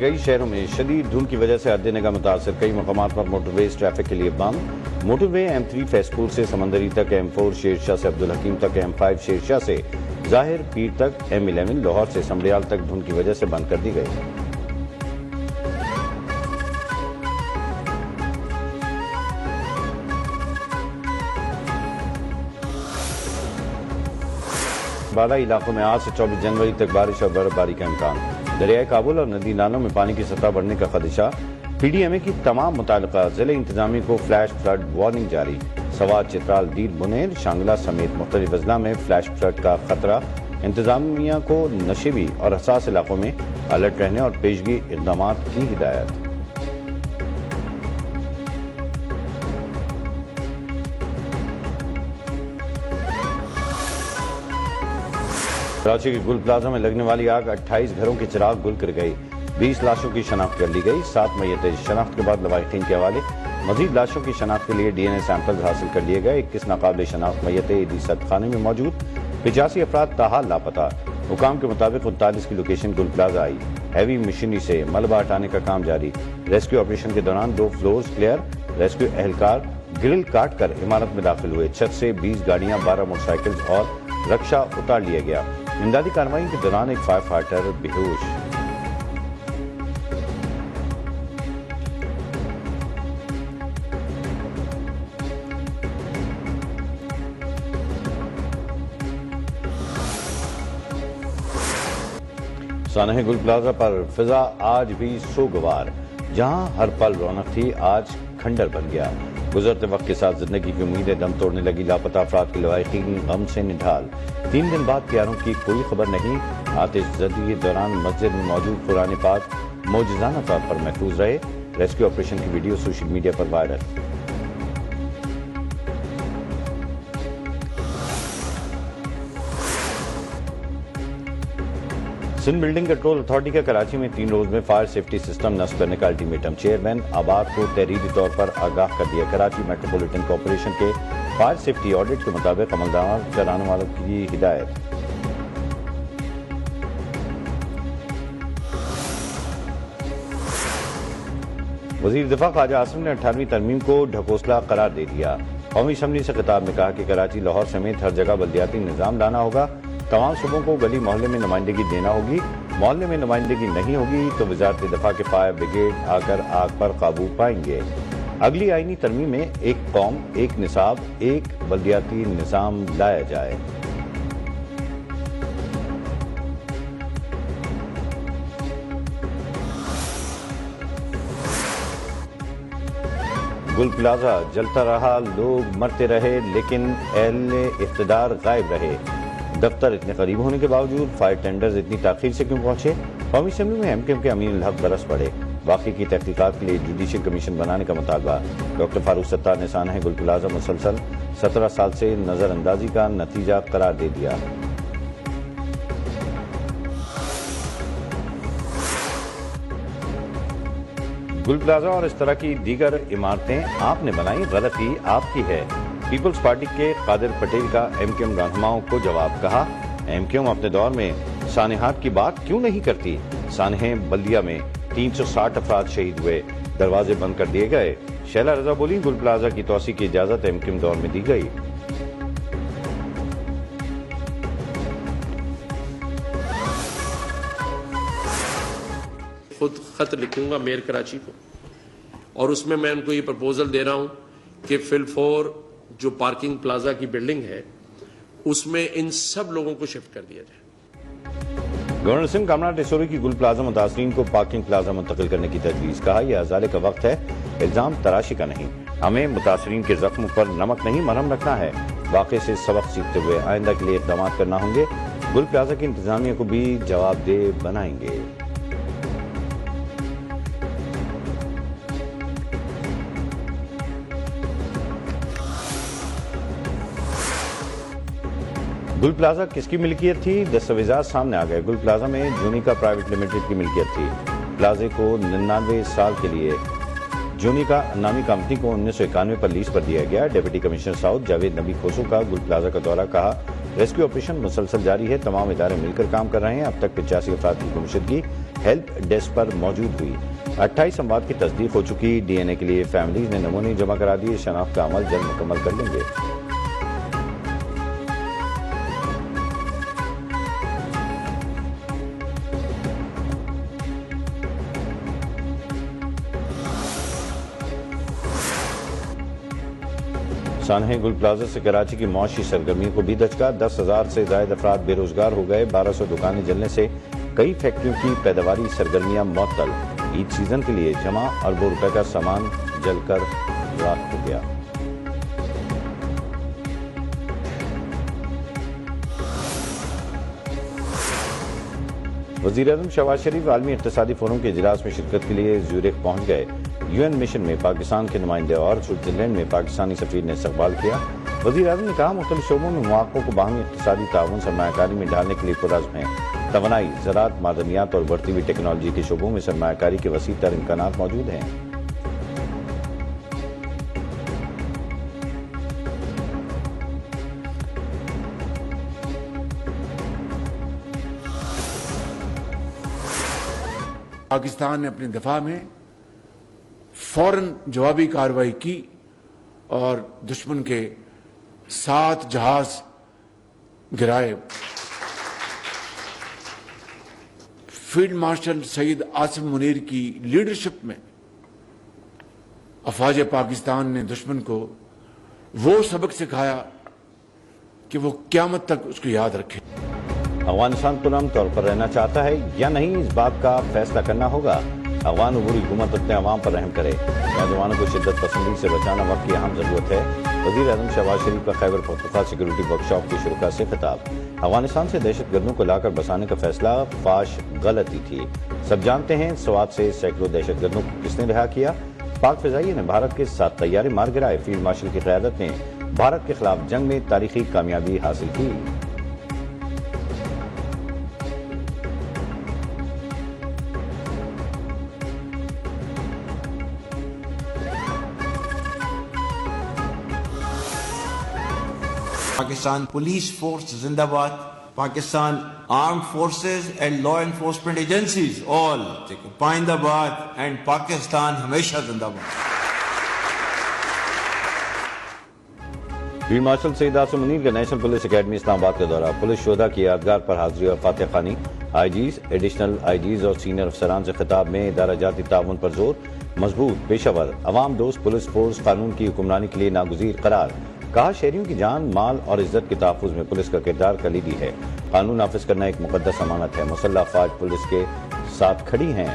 कई शहरों में शदीद धुंध की वजह से हद-ए-निगाह मुतासर, कई मकामात पर मोटरवेज ट्रैफिक के लिए बंद। मोटरवे M3 फैसपुर से समंदरी तक, M4 शेरशाह से अब्दुल हकीम तक, M5 शेरशाह से जाहिर पीर तक, M11 लाहौर से समड़ियाल तक धुंध की वजह से बंद कर दी गई। बालाई इलाकों में आज से 24 जनवरी तक बारिश और बर्फबारी का इम्कान। दरियाए काबुल और नदी नालों में पानी की सतह बढ़ने का खदशा। PDMA की तमाम मुताल्लिका जिले इंतजामी को फ्लैश फ्लड वार्निंग जारी। सवात, चित्राल, दीर, बुनेर, शांगला समेत मुख्तलिफ अजला में फ्लैश फ्लड का खतरा। इंतजामिया को नशेबी और हसास इलाकों में अलर्ट रहने और पेशगी इक़दाम की हिदायत। कराची के गुल प्लाजा में लगने वाली आग 28 घरों के चिराग गुल कर गई। 20 लाशों की शनाख्त कर ली गई। 7 मय्यतें शनाख्त के बाद लवाहिकीन के हवाले। मजीद लाशों की शनाख्त के लिए DNA सैंपल हासिल कर लिए गए। 21 नाकाबिल शनाख्त मय्यतें ईदी सदखाने में मौजूद। 85 अफराद ताहाल लापता। हुकाम के मुताबिक 39 की लोकेशन गुल प्लाजा आई। हैवी मशीनरी से मलबा हटाने का काम जारी। रेस्क्यू ऑपरेशन के दौरान 2 फ्लोर्स क्लियर। रेस्क्यू एहलकार ग्रिल काट कर इमारत में दाखिल हुए। छत से 20 गाड़ियां, 12 मोटरसाइकिल और रक्षा उतार लिया गया। इमदादी कार्रवाई के दौरान एक फायर फाइटर बेहोश। सानह गुल प्लाजा पर फिजा आज भी सोगवार। जहां हर पल रौनक थी, आज खंडर बन गया। गुजरते वक्त के साथ जिंदगी की उम्मीदें दम तोड़ने लगी। लापता अफराद के लवाहिकीन गम से निढाल। 3 दिन बाद प्यारों की कोई खबर नहीं। आतिशज़दी के दौरान मस्जिद में मौजूद कुरान पाक मौजज़ाना तौर पर महफूज रहे। रेस्क्यू ऑपरेशन की वीडियो सोशल मीडिया पर viral. Sindh building control authority का कराची में 3 रोज में फायर सेफ्टी सिस्टम नस्ब करने का अल्टीमेटम। चेयरमैन आबाद को तहरीरी तौर पर आगाह कर दिया। कराची मेट्रोपॉलिटन कॉरपोरेशन के फायर सेफ्टी ऑडिट के मुताबिक अमलदार कराने वालों की हिदायत। वजीर दिफा ख्वाजा आसिम ने 18वीं तरमीम को ढकोसला करार दे दिया। कौमी असम्बली से खिताब में कहा कि कराची, लाहौर समेत हर जगह बल्दियाती निजाम लाना होगा। तमाम सूबों को गली मोहल्ले में नुमाइंदगी देना होगी। मोहल्ले में नुमाइंदगी नहीं होगी तो वजारत दिफा के फायर ब्रिगेड आकर आग पर काबू पाएंगे। अगली आईनी तरमीम में एक कौम, एक निसाब, एक बल्दियाती निजाम लाया जाए। गुल प्लाजा जलता रहा, लोग मरते रहे, लेकिन अहले इख्तिदार गायब रहे। दफ्तर इतने करीब होने के बावजूद फायर टेंडर्स इतनी ताखीर से क्यों पहुंचे? कौमी असेंबली में MKM के अमीन हक बरस पड़े। बाकी की तहकीकात के लिए जुडिशियल कमीशन बनाने का मुतालबा। डॉक्टर फारूक सत्तार ने सानह गुल प्लाजा मुसलसल 17 साल से नजरअंदाजी का नतीजा करार दे दिया। गुल प्लाजा और इस तरह की दीगर इमारतें आपने बनाई, गलती आपकी है। पीपल्स पार्टी के कादिर पटेल का MKM रहनुमाओं को जवाब। कहा, MKM अपने दौर में सानहात की बात क्यों नहीं करती? सानह बल्दिया में 360 अफराद शहीद हुए, दरवाजे बंद कर दिए गए। शैला रजा बोली, गुल प्लाजा की तोसी की इजाजत MKM दौर में दी गई। खुद खत लिखूंगा मेयर कराची को और उसमें मैं उनको ये प्रपोजल दे रहा हूं कि फिल4 जो पार्किंग प्लाजा की बिल्डिंग है उसमें इन सब लोगों को शिफ्ट कर दिया जाए। गवर्नर सिंह कामरान टेसोरी की गुल प्लाजा मुतासरीन को पार्किंग प्लाजा मुंतकिल करने की तजवीज। कहा, यह अजाले का वक्त है, इल्जाम तराशी का नहीं। हमें मुतासरीन के जख्म पर नमक नहीं मरहम रखना है। वाक़े से सबक सीखते हुए आइंदा के लिए इक़दाम करना होंगे। गुल प्लाजा की इंतजामिया को भी जवाबदेह बनाएंगे। गुल प्लाजा किसकी मिल्कियत थी? दस्तावेजात सामने आ गए। गुल प्लाजा में जूनिका प्राइवेट लिमिटेड की मिल्कियत थी। प्लाजे को 99 साल के लिए जूनिका नामी कंपनी को 1991 पर लीज पर दिया गया। डिप्टी कमिश्नर साउथ जावेद नबी खोसू का गुल प्लाजा का दौरा। कहा, रेस्क्यू ऑपरेशन मुसलसल जारी है, तमाम इदारे मिलकर काम कर रहे हैं। अब तक 85 अफराद की गुमशुदगी हेल्प डेस्क पर मौजूद हुई। 28 अमवात की तस्दीक हो चुकी। DNA के लिए फैमिलीज ने नमूने जमा करा दिए। शनाख्त का अमल जल्द मुकम्मल कर लेंगे। सानहे गुल प्लाजा से कराची की मौशी सरगर्मियों को भी दचका। 10,000 से ज्यादा अफराद बेरोजगार हो गए। 1200 दुकानें जलने से कई फैक्ट्रियों की पैदावारी सरगर्मियां मुअत्तल। ईद सीजन के लिए जमा अरबों रुपए का सामान जलकर राख हो गया। वज़ीर-ए-आज़म शहबाज शरीफ आलमी इक़्तिसादी फोरम के इजलास में शिरकत के लिए ज़्यूरिख पहुंच गए। UN मिशन में पाकिस्तान के नुमाइंदे और स्विट्जरलैंड में पाकिस्तानी सफीर ने इस्तकबाल किया। वज़ीर-ए-आज़म ने कहा, मुख्तलिफ शोबों में मौक़ों को बाहमी इक़्तिसादी ताउन सरमायाकारी में डालने के लिए पुरअज़्म है। तवानाई, ज़राअत, मादनियात और बढ़ती हुई टेक्नोलॉजी के शोबों में सरमायाकारी के वसीअ तर इम्कानात मौजूद हैं। पाकिस्तान ने अपने दफा में फौरन जवाबी कार्रवाई की और दुश्मन के 7 जहाज गिराए। फील्ड मार्शल सईद आसिम मुनीर की लीडरशिप में अफवाज पाकिस्तान ने दुश्मन को वो सबक सिखाया कि वो क़यामत तक उसको याद रखे। अफगानिस्तान पुरअमन तौर पर रहना चाहता है या नहीं, इस बात का फैसला करना होगा। अफगान अबूरी हुकूमत अपने अवाम पर रहम करे। नौजवानों को शिद्दत पसंदी से बचाना वक्त की अहम जरूरत है। वज़ीर-ए-आज़म शहबाज शरीफ का खैबर पख्तूनख्वा सिक्योरिटी वर्कशॉप के शुरुका से खिताब। अफगानिस्तान से दहशतगर्दों को लाकर बसाने का फैसला फाश गलती थी। सब जानते हैं स्वात से सैकड़ों दहशतगर्दों को किसने रिहा किया। पाक फिजाइये ने भारत के 7 तैयारे मार गिराए। फील्ड मार्शल की क़यादत ने भारत के खिलाफ जंग में तारीखी कामयाबी हासिल की। Pakistan Police Force Zindabad, Pakistan Armed Forces and Law Enforcement Agencies all Paindabad and Pakistan हमेशा जिंदाबाद। फील्ड मार्शल सईद आसिम मुनीर का नेशनल पुलिस अकेडमी इस्लामाबाद का दौरा। पुलिस शोधा की यादगार पर हाजिरी और फातह खानी। IGs, एडिशनल IGs और सीनियर अफसरान से खिताब में इदारा जाती ताउन पर जोर। मजबूत, पेशावर, अवाम दोस्त पुलिस फोर्स कानून की हुक्मरानी के लिए नागुज़ीर करार। कहा, शहरियों की जान, माल और इज्जत के तहफ़्फ़ुज़ में पुलिस का किरदार कलीदी है। कानून नाफिज करना एक मुक़द्दस अमानत है। मुसल्लह अफ़वाज पुलिस के साथ खड़ी हैं।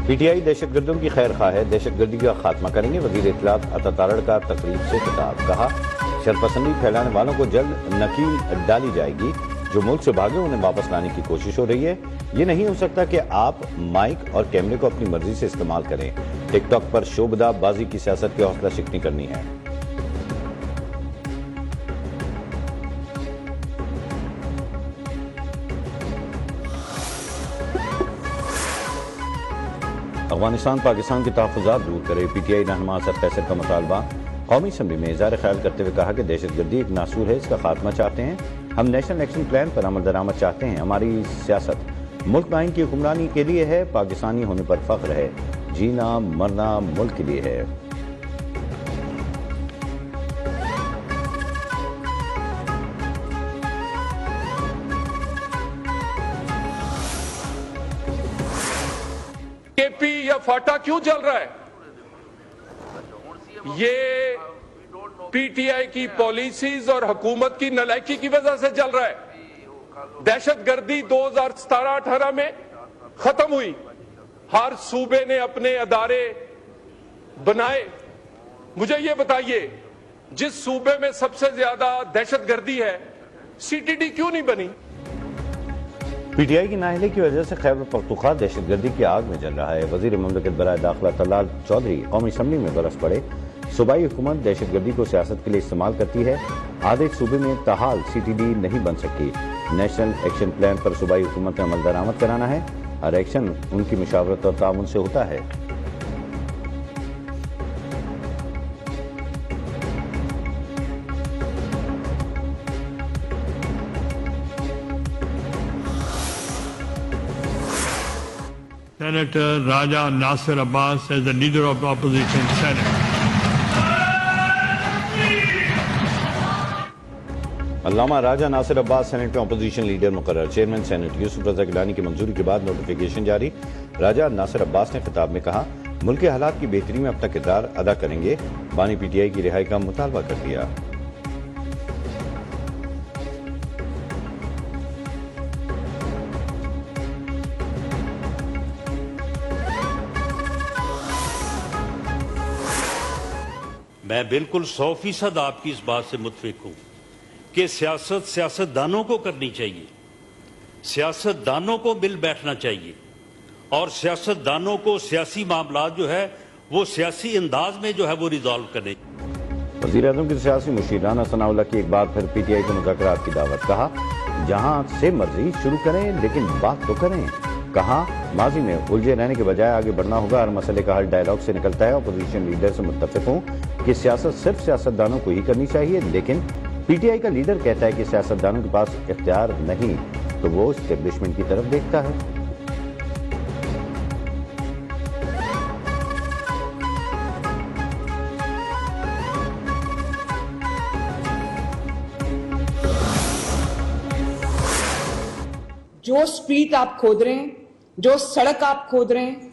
PTI दहशतगर्दों की खैर खा है, दहशतगर्दी का खात्मा करेंगे। वज़ीर इत्तलात अता तारड़ का तकरीब से खिताब। कहा, शरपसंदी फैलाने वालों को जल्द नकील डाली जाएगी। जो मुल्क से भागे उन्हें वापस लाने की कोशिश हो रही है। ये नहीं हो सकता कि आप माइक और कैमरे को अपनी मर्जी से इस्तेमाल करें। टिकटॉक पर शोबदा बाजी की सियासत की हौसला शिकनी करनी है। अफगानिस्तान पाकिस्तान के तहफ़्फ़ुज़ात दूर करे। PTI रहनुमा असद कैसर का मुतालबा। कौमी असम्बली में इज़हार ख्याल करते हुए कहा कि दहशतगर्दी एक नासूर है, इसका खात्मा चाहते हैं। हम नेशनल एक्शन प्लान पर अमल दरामद चाहते हैं। हमारी सियासत मुल्क आइन की हुक्मरानी के लिए है। पाकिस्तानी होने पर फख्र है। जीना मरना मुल्क के लिए है। केपी या फाटा क्यों चल रहा है? ये PTI की पॉलिसीज और हुकूमत की नलायकी की वजह से चल रहा है। दहशतगर्दी 2017-18 में खत्म हुई। हर सूबे ने अपने अदारे बनाए। मुझे ये बताइए, जिस सूबे में सबसे ज्यादा दहशतगर्दी है, CTD क्यों नहीं बनी? PTI की नाअहली की वजह से खैबर पख्तूनख्वा दहशतगर्दी की आग में जल रहा है। वज़ीर मुमलिकत बराए दाखिला तलाल चौधरी कौमी असम्बली में बरस पड़े। सूबाई हुकूमत दहशतगर्दी को सियासत के लिए इस्तेमाल करती है। आधे सूबे में ताहाल CTD नहीं बन सकी। नेशनल एक्शन प्लान पर सूबाई हुकूमत ने अमल दरामद कराना है। हर एक्शन उनकी मुशावरत और ताउन से होता है। Senator Raja Nasir Abbas as the leader of the opposition Senate. Allama Raja Nasir Abbas senate में अपोजिशन लीडर मुकर्रर। चेयरमैन सेनेट यूसुफ रजा गिलानी की मंजूरी के बाद नोटिफिकेशन जारी। राजा नासिर अब्बास ने खिताब में कहा, मुल्क के हालात की बेहतरी में अपना किरदार अदा करेंगे। बानी PTI की रिहाई का मुतालबा कर दिया। मैं बिल्कुल 100% आपकी इस बात से मुत्फिक हूं कि सियासत सियासतदानों को करनी चाहिए, सियासतदानों को मिल बैठना चाहिए और सियासतदानों को सियासी मामलात जो है वो सियासी अंदाज में जो है वो रिजॉल्व करें। वज़ीर-ए-आज़म की सियासी मुशीर राना सनाउल्लाह की एक बार फिर PTI को मुज़ाकरात की दावत। कहा, जहां से मर्जी शुरू करें लेकिन बात तो करें। कहा, माजी में उलझे रहने के बजाय आगे बढ़ना होगा। हर मसले का हल डायलॉग से निकलता है। अपोजिशन लीडर से मुत्तफिक हूं कि सियासत सिर्फ सियासतदानों को ही करनी चाहिए, लेकिन PTI का लीडर कहता है कि सियासतदानों के पास इख्तियार नहीं, तो वो एस्टेब्लिशमेंट की तरफ देखता है। जो स्ट्रीट आप खोद रहे हैं, जो सड़क आप खोद रहे हैं,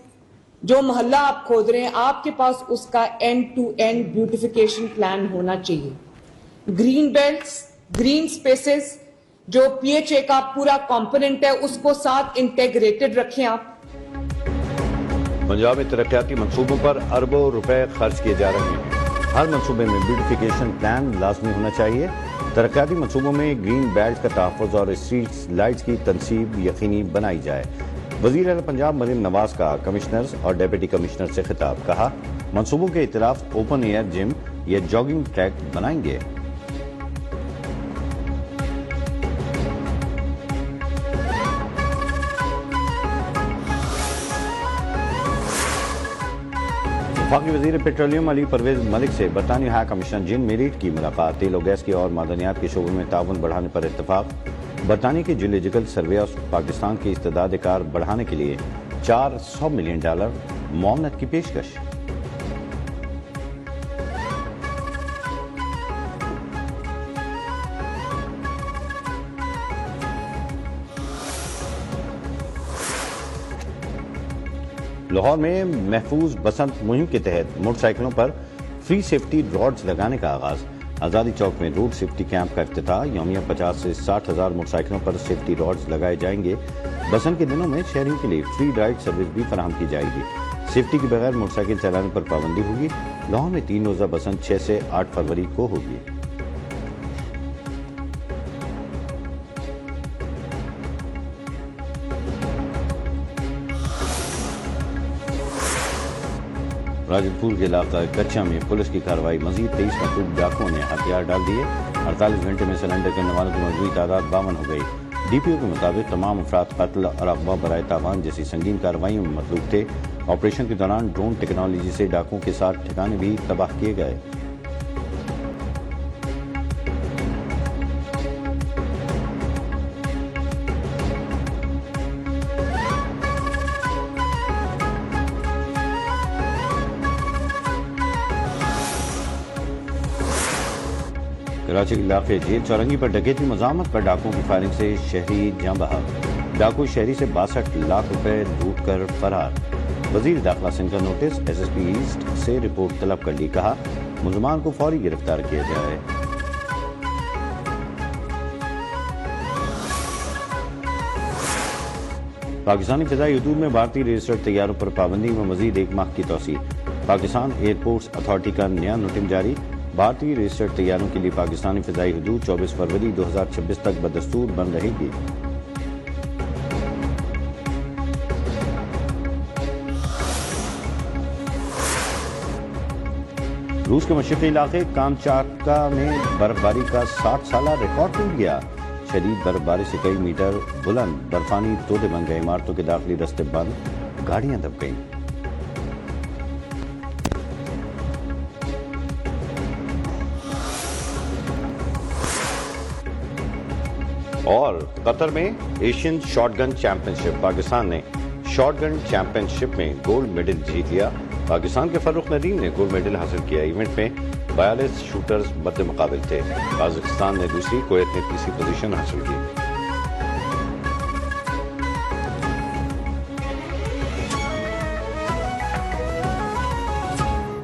जो मोहल्ला आप खोद रहे हैं, आपके पास उसका end to end beautification plan होना चाहिए। ग्रीन बेल्ट्स, ग्रीन स्पेसेस, जो PHA का पूरा कंपोनेंट है, उसको साथ इंटेग्रेटेड रखें आप। पंजाब में तरक्याती मंसूबों पर अरबों रुपए खर्च किए जा रहे हैं। हर मंसूबे में ब्यूटिफिकेशन प्लान लाजमी होना चाहिए। तरक्याती मंसूबों में ग्रीन बेल्ट का तहफ़्फ़ुज़ और स्ट्रीट लाइट्स की तनसीब यकीनी बनाई जाए। वज़ीर आला पंजाब मरीम नवाज का कमिश्नर्स और डेप्यूटी कमिश्नर से खिताब। कहा, मंसूबों के इतलाफ ओपन एयर जिम या जॉगिंग ट्रैक बनाएंगे। वफाकी वज़ीर पेट्रोलियम अली परवेज मलिक से बरतानी हाई कमिश्नर जिन मेरिट की मुलाकात। तेल और गैस के और मादनियात के शोबों में ताउन बढ़ाने पर इत्तफाक। बरतानिया के जियोलॉजिकल सर्वे और पाकिस्तान की इस्तेदाद कार बढ़ाने के लिए $400 मिलियन मुआवनत की पेशकश। लाहौर में महफूज बसंत मुहिम के तहत मोटरसाइकिलों पर फ्री सेफ्टी रॉड्स लगाने का आगाज। आज़ादी चौक में रोड सेफ्टी कैंप का इफ्तिताह। यौमिया 50 से 60 हजार मोटरसाइकिलों पर सेफ्टी रॉड्स लगाए जाएंगे। बसंत के दिनों में शहरियों के लिए फ्री राइड सर्विस भी फराहम की जाएगी। सेफ्टी के बगैर मोटरसाइकिल चलाने पर पाबंदी होगी। लाहौर में 3 रोजा बसंत 6 से 8 फरवरी को होगी। राजपुर के इलाका कच्चा में पुलिस की कार्रवाई। मजीद 23 मतलूब डाकुओं ने हथियार डाल दिए। 48 घंटे में सरेंडर करने वालों की मजबूरी तादाद 52 हो गई। DPO के मुताबिक तमाम अफराद कत्ल और अगवा बराए तावान जैसी संगीन कार्रवाइयों में मतलूब थे। ऑपरेशन के दौरान ड्रोन टेक्नोलॉजी से डाकुओं के साथ ठिकाने भी तबाह किए गए। कराची के इलाके जेल चौरंगी पर डकैती मज़ामत पर डाकुओं की फायरिंग से शहरी जाँ बहक। डाकू शहरी से 62 लाख रुपए लूट कर फरार। वजीर दाखिला सिंह का नोटिस। SSP ईस्ट से रिपोर्ट तलब कर ली। कहा, मुलजमान को फौरी गिरफ्तार किया जाए। पाकिस्तानी फ़िज़ाई हदूद में भारतीय रजिस्टर्ड तैयारों पर पाबंदी में मजीद 1 माह की तौसीह। पाकिस्तान एयरपोर्ट्स अथॉरिटी का नया नोटिस जारी। भारतीय रजिस्टर्ड तैयारों के लिए पाकिस्तानी फ़िज़ाई हदूद 24 फरवरी 2026 तक बदस्तूर बंद रहेगी। रूस के मशरक़ी इलाके कामचाटका में बर्फबारी का 60 साला रिकॉर्ड टूट गया। शदीद बर्फबारी से कई मीटर बुलंद बर्फानी तोदे बन गए, इमारतों के दाखिली रस्ते बंद, गाड़ियां दब गईं। और कतर में एशियन शॉटगन चैंपियनशिप, पाकिस्तान ने शॉटगन चैंपियनशिप में गोल्ड मेडल जीत लिया। पाकिस्तान के फर्रुख नदीम ने गोल्ड मेडल हासिल किया। इवेंट में 42 शूटर्स मद्दे मुकाबिल थे। पाकिस्तान ने दूसरी, कुवैत ने तीसरी पोजीशन हासिल की।